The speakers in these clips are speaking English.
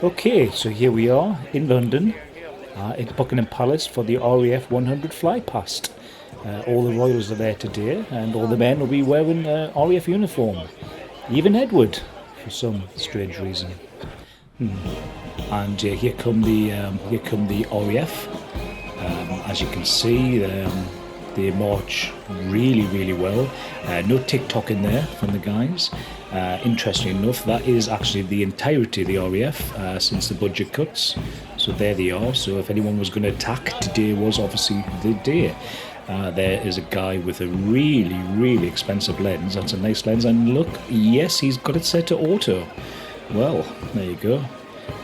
Okay, so here we are in London, in Buckingham Palace for the RAF 100 Flypast. All the royals are there today, and all the men will be wearing RAF uniform. Even Edward, for some strange reason. And here come the RAF. As you can see, they march really, really well. No TikTok in there from the guys. Interesting enough, that is actually the entirety of the RAF since the budget cuts. So there they are. So if anyone was going to attack, today was obviously the day. There is a guy with a really, really expensive lens. That's a nice lens. And look, yes, he's got it set to auto. Well, there you go.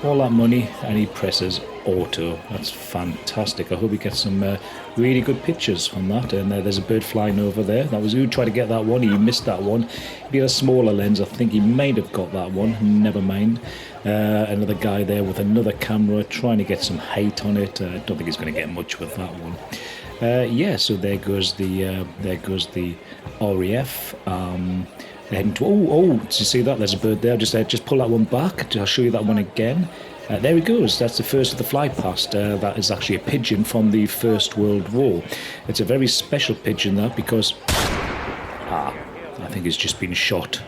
All that money and he presses auto. That's fantastic. I hope he gets some really good pictures from that. And there's a bird flying over there. That was who tried to get that one. He missed that one. If he had a smaller lens, I think he might have got that one. Never mind. Another guy there with another camera trying to get some height on it. I don't think he's going to get much with that one. Yeah, so there goes the RAF. Did you see that? There's a bird there. Just pull that one back. I'll show you that one again. There he goes. That's the first of the Flypast. That is actually a pigeon from the First World War. It's a very special pigeon, that, because I think it's just been shot.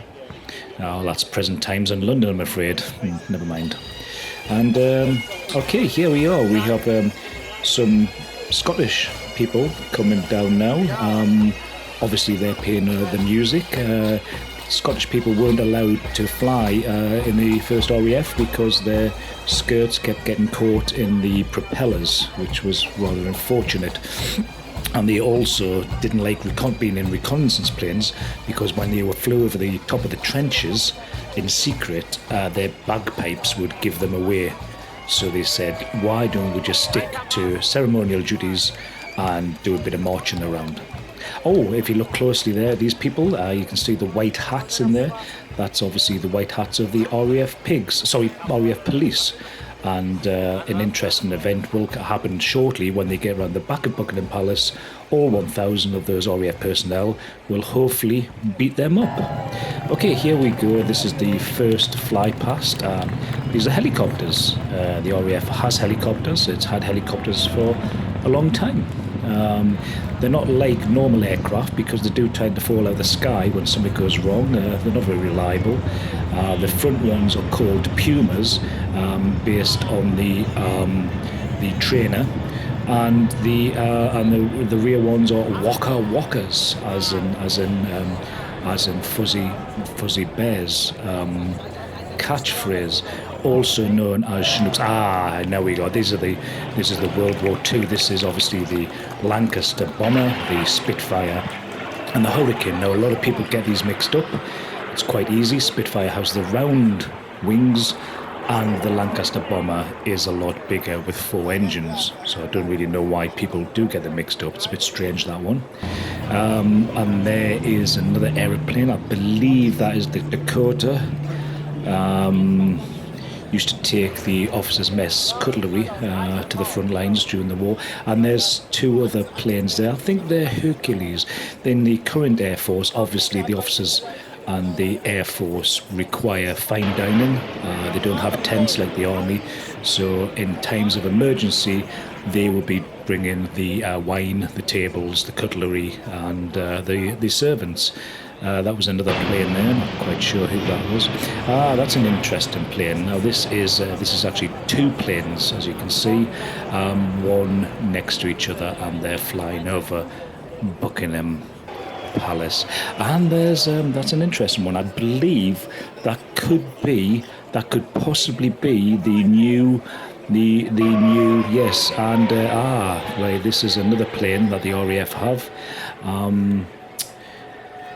Oh, that's present times in London, I'm afraid. Never mind. And okay, here we are. We have some Scottish people coming down now. Obviously, they're playing the music. Scottish people weren't allowed to fly in the first RAF because their skirts kept getting caught in the propellers, which was rather unfortunate. And they also didn't like being in reconnaissance planes because when they flew over the top of the trenches in secret, their bagpipes would give them away. So they said, why don't we just stick to ceremonial duties and do a bit of marching around? Oh, if you look closely there, these people, you can see the white hats in there. That's obviously the white hats of the RAF police. And an interesting event will happen shortly when they get around the back of Buckingham Palace. All 1,000 of those RAF personnel will hopefully beat them up. Okay, here we go. This is the first fly past. These are helicopters. The RAF has helicopters. It's had helicopters for a long time. They're not like normal aircraft because they do tend to fall out of the sky when something goes wrong. They're not very reliable. The front ones are called Pumas, based on the trainer, and the rear ones are Waka Wakas, as in fuzzy bears. Catchphrase, also known as Chinooks. Now we go. This is the World War II. This is obviously the Lancaster bomber, the Spitfire, and the Hurricane. Now a lot of people get these mixed up. It's quite easy. Spitfire has the round wings, and the Lancaster bomber is a lot bigger with 4 engines. So I don't really know why people do get them mixed up. It's a bit strange, that one. And there is another aeroplane. I believe that is the Dakota. Used to take the officers' mess cutlery to the front lines during the war. And there's 2 other planes there. I think they're Hercules. In the current Air Force, obviously the officers and the Air Force require fine dining. They don't have tents like the Army. So in times of emergency, they will be bringing the wine, the tables, the cutlery, and the servants. That was another plane there. Not quite sure who that was. That's an interesting plane. Now this is actually 2 planes, as you can see, one next to each other, and they're flying over Buckingham Palace. And there's that's an interesting one. I believe that could possibly be the new yes. And right, this is another plane that the RAF have.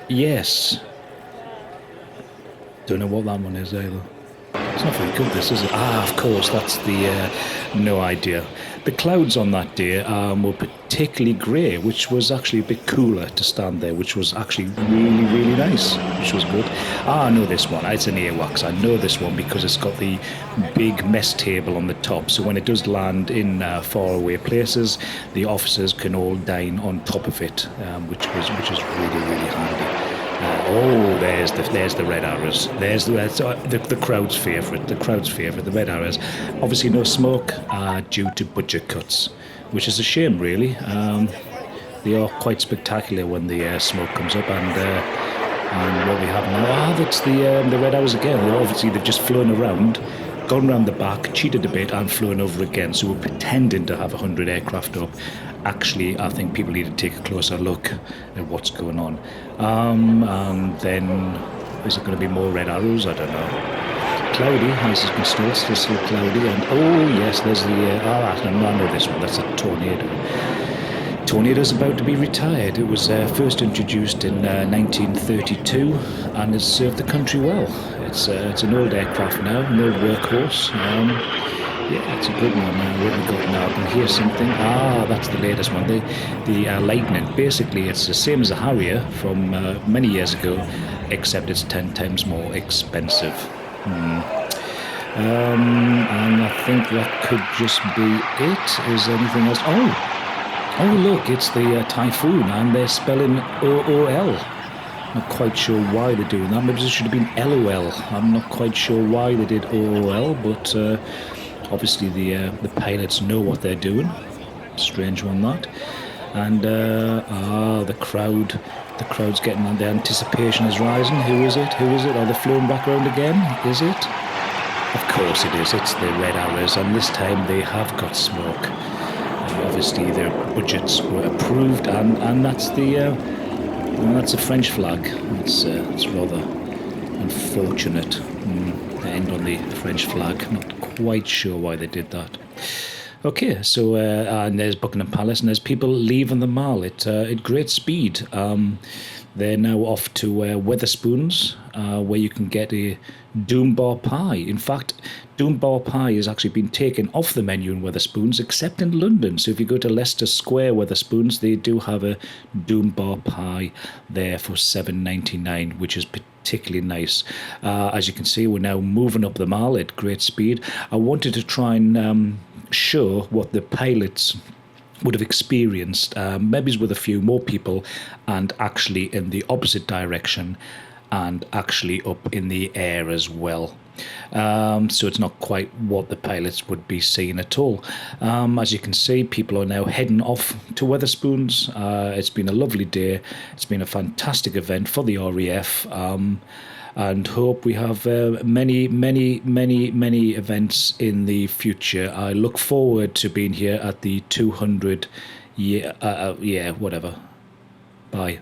Yes. Don't know what that one is either. It's not very good, this, is it? Of course, that's the... no idea. The clouds on that day were particularly grey, which was actually a bit cooler to stand there, which was actually really, really nice, which was good. I know this one. It's an AWACS. I know this one because it's got the big mess table on the top. So when it does land in faraway places, the officers can all dine on top of it, which is really, really handy. There's the red arrows. The crowd's favourite. The crowd's favourite. The red arrows. Obviously, no smoke due to budget cuts, which is a shame, really. They are quite spectacular when the smoke comes up, and what we have now. That's the red arrows again. They've just flown around, gone around the back, cheated a bit, and flown over again. So we're pretending to have 100 aircraft up. Actually, I think people need to take a closer look at what's going on. And then, is it going to be more red arrows? I don't know. Cloudy, as you can still cloudy. And oh yes, there's I know this one. That's a tornado. Tornado's about to be retired. It was first introduced in 1932 and has served the country well. It's an old aircraft now, an old workhorse. Yeah, it's a good one. What we got now? I can hear something. That's the latest one. The Lightning. Basically, it's the same as a Harrier from many years ago, except it's 10 times more expensive. And I think that could just be it. Is there anything else? Oh, look, it's the Typhoon, and they're spelling OOL. Not quite sure why they're doing that. Maybe it should have been LOL. I'm not quite sure why they did OOL, but obviously the pilots know what they're doing. Strange one, that. And the crowd's getting on. The anticipation is rising. Who is it? Are they flown back around again? Is it? Of course it is. It's the red arrows, and this time they have got smoke. Obviously their budgets were approved, and that's that's a French flag. It's rather unfortunate. The end on the French flag. Not quite sure why they did that. Okay, so and there's Buckingham Palace, and there's people leaving the Mall at great speed. They're now off to Wetherspoons, where you can get a Doombar pie. In fact, Doombar pie has actually been taken off the menu in Wetherspoons, except in London. So if you go to Leicester Square Wetherspoons, they do have a Doombar pie there for $7.99, which is particularly nice. As you can see, we're now moving up the Mall at great speed. I wanted to try and show what the pilots would have experienced, maybe with a few more people, and actually in the opposite direction, and actually up in the air as well. So it's not quite what the pilots would be seeing at all. As you can see, people are now heading off to Wetherspoons. It's been a lovely day. It's been a fantastic event for the RAF. And hope we have many events in the future. I look forward to being here at the 200 year, whatever. Bye.